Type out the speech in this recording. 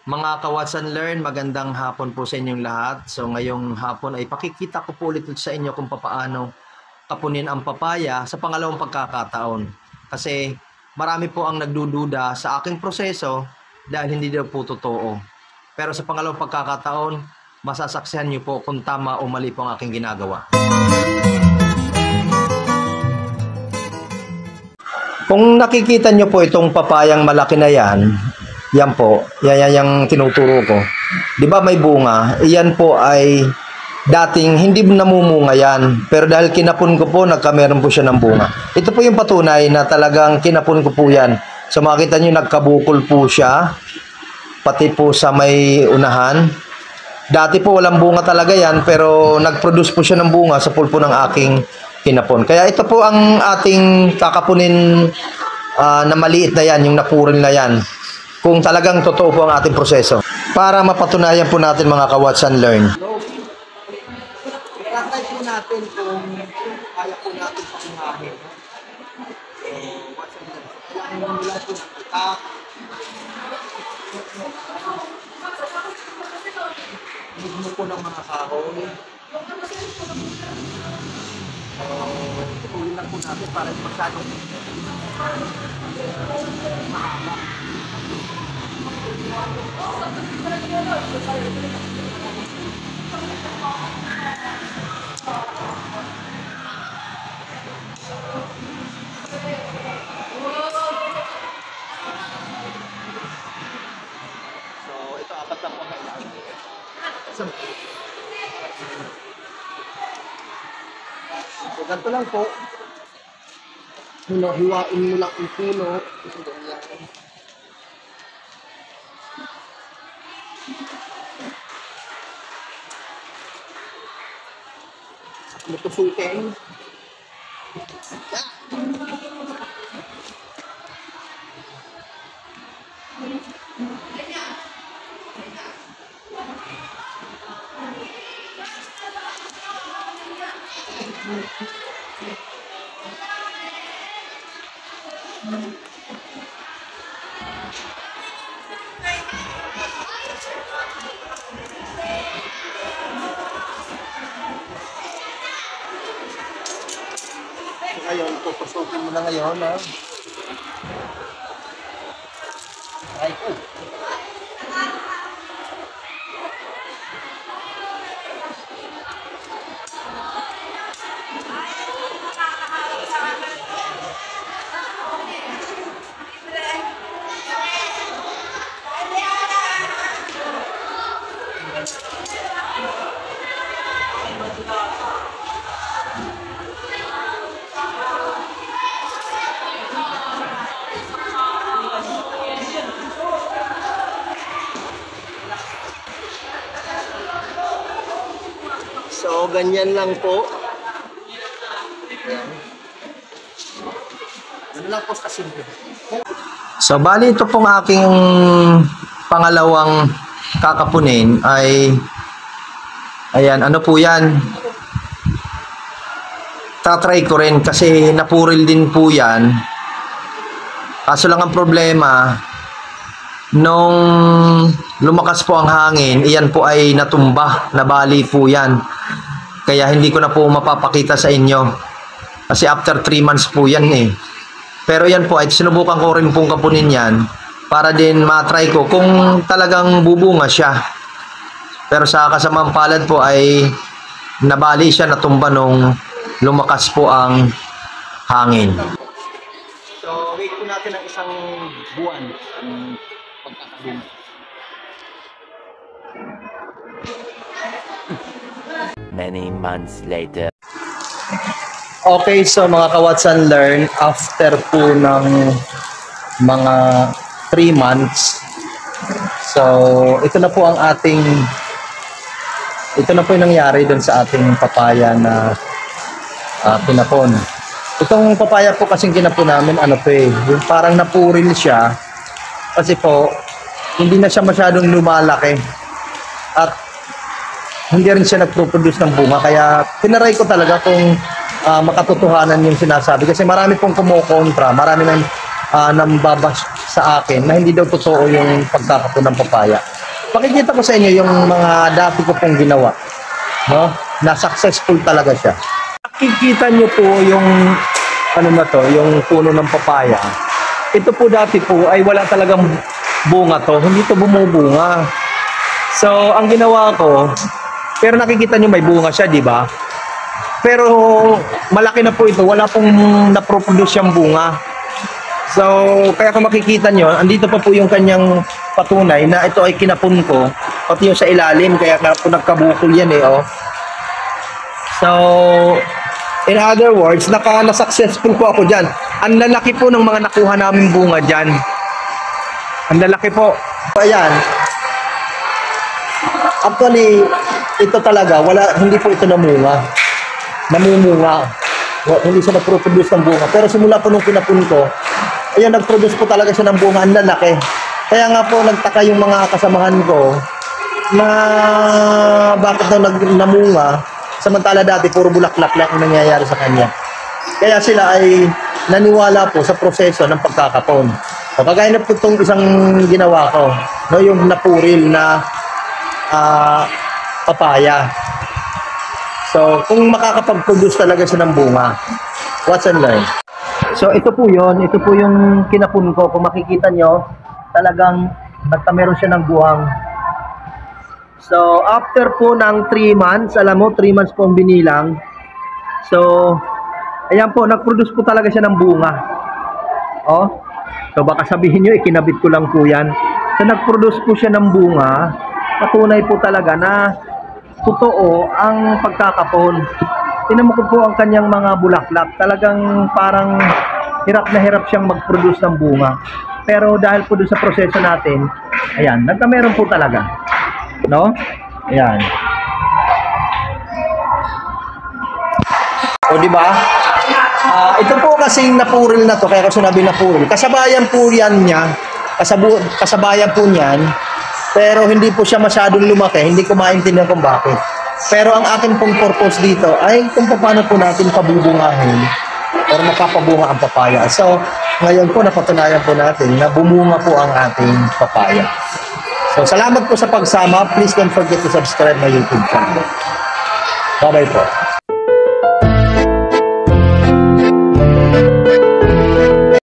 Mga ka-Watson Learn, magandang hapon po sa inyong lahat. So ngayong hapon ay pakikita ko po ulit sa inyo kung paano kapunin ang papaya sa pangalawang pagkakataon. Kasi marami po ang nagdududa sa aking proseso dahil hindi daw po totoo. Pero sa pangalawang pagkakataon, masasaksihan niyo po kung tama o mali po ang aking ginagawa. Kung nakikita niyo po itong papayang malaki na yan po, yan yung tinuturo ko. 'Di ba may bunga? Iyan po ay dating hindi namumunga yan. Pero dahil kinapon ko po, nagkameron po siya ng bunga. Ito po yung patunay na talagang kinapon ko po yan. So makita niyo nagkabukol po siya. Pati po sa may unahan. Dati po walang bunga talaga yan, pero nag-produce po siya ng bunga sa pulpo ng aking kinapon. Kaya ito po ang ating kakapunin na maliit na yan, yung napuril na yan. Kung talagang totoo po ang ating proseso. Para mapatunayan po natin mga ka-Watson Learn. Itatry po natin kung kaya po natin pakunahin. Kailangan mo nila po ng itak. Higmo po ng mga kahoy. Tuloy lang po natin para masyadong mahaba. So, ito apat lang po kailangan. So, ganito lang po. Hiwain mo lang ang puno. Lutusukin. Ngayon, pupusukin mo na ngayon, ha? Ay ko. So, ganyan lang po. Ganyan lang po kasimple. So, bali ito pong aking pangalawang kakapunin ay ayan, ano po yan? Tatry ko rin kasi napuril din po yan. Kaso lang ang problema, nung lumakas po ang hangin, iyan po ay natumba, nabali po yan. Kaya hindi ko na po mapapakita sa inyo. Kasi after 3 months po yan eh. Pero yan po ay sinubukan ko rin pong kapunin yan para din matry ko kung talagang bubunga siya. Pero sa kasamang palad po ay nabali siya, natumba nung lumakas po ang hangin. So wait po natin ang isang buwan ang pagkakabunga. Many months later. Okay, so mga ka-Watson Learn, after po ng mga 3 months, so ito na po ang ating, ito na po yung nangyari dun sa ating papaya na kinapon. Itong papaya po kasing kinapon namin, ano po eh, yung parang napuril siya, kasi po, hindi na siya masyadong lumalaki, at hindi rin siya nagproduce ng bunga. Kaya tinaray ko talaga kung makatotohanan yung sinasabi. Kasi marami pong kumukontra, marami nang nambabash sa akin na hindi daw totoo yung pagkakapon ng papaya. Pakikita ko sa inyo yung mga dati ko pong ginawa, no? Na successful talaga siya. Nakikita nyo po yung ano na to, yung puno ng papaya. Ito po dati po ay wala talagang bunga to, hindi to bumubunga. So, ang ginawa ko, pero nakikita nyo may bunga siya, di ba? Pero malaki na po ito, wala pong naproproduce yung bunga. So, kaya kung makikita nyo, andito pa po yung kanyang patunay na ito ay kinapon ko, pati yung sa ilalim, kaya po nagkabukol yan eh, oh. So, in other words, na-successful po ako dyan. Ang lalaki po ng mga nakuha namin bunga dyan. Ang lalaki po. Ayan. Actually, ito talaga, hindi po ito namunga. Namumunga. Hindi siya nag-produce ng bunga. Pero simula po nung pinapun ko, ayan, nag-produce po talaga siya ng bunga. Ang lalaki. Kaya nga po, nagtaka yung mga kasamahan ko na bakit daw namunga. Samantala dati, puro bulaklak lang ang nangyayari sa kanya. Kaya sila ay naniwala po sa proseso ng pagkakapon. So, kagaya na po itong isang ginawa ko, no, yung napuril na papaya. So, kung makakapag-produce talaga siya ng bunga, watch and learn. So, ito po yon, ito po yung kinapun ko. Kung makikita nyo, talagang meron siya ng buwang. So, after po ng 3 months, alam mo, 3 months po ang binilang. So, ayan po, nag-produce po talaga siya ng bunga. Oh, so baka sabihin nyo, ikinabit ko lang po yan. So, nag-produce po siya ng bunga. Patunay po talaga na totoo ang pagkakapon. Tinan mo po ang kanyang mga bulaklak. Talagang parang hirap na hirap siyang mag-produce ng bunga. Pero dahil po doon sa proseso natin, ayan, nagkameron po talaga. No? Ayan. O, di ba? Ito po kasing napuril na to, kaya ko sinabi napuril. Kasabayan po yan niya, kasabayan po niyan, pero hindi po siya masyadong lumaki, hindi ko maintindihan kung bakit. Pero ang akin pong purpose dito ay kung paano po natin pabubungahin or makapabunga ang papaya. So, ngayon po napatunayan po natin na bumunga po ang ating papaya. So, salamat po sa pagsama. Please don't forget to subscribe my YouTube channel. Bye-bye po.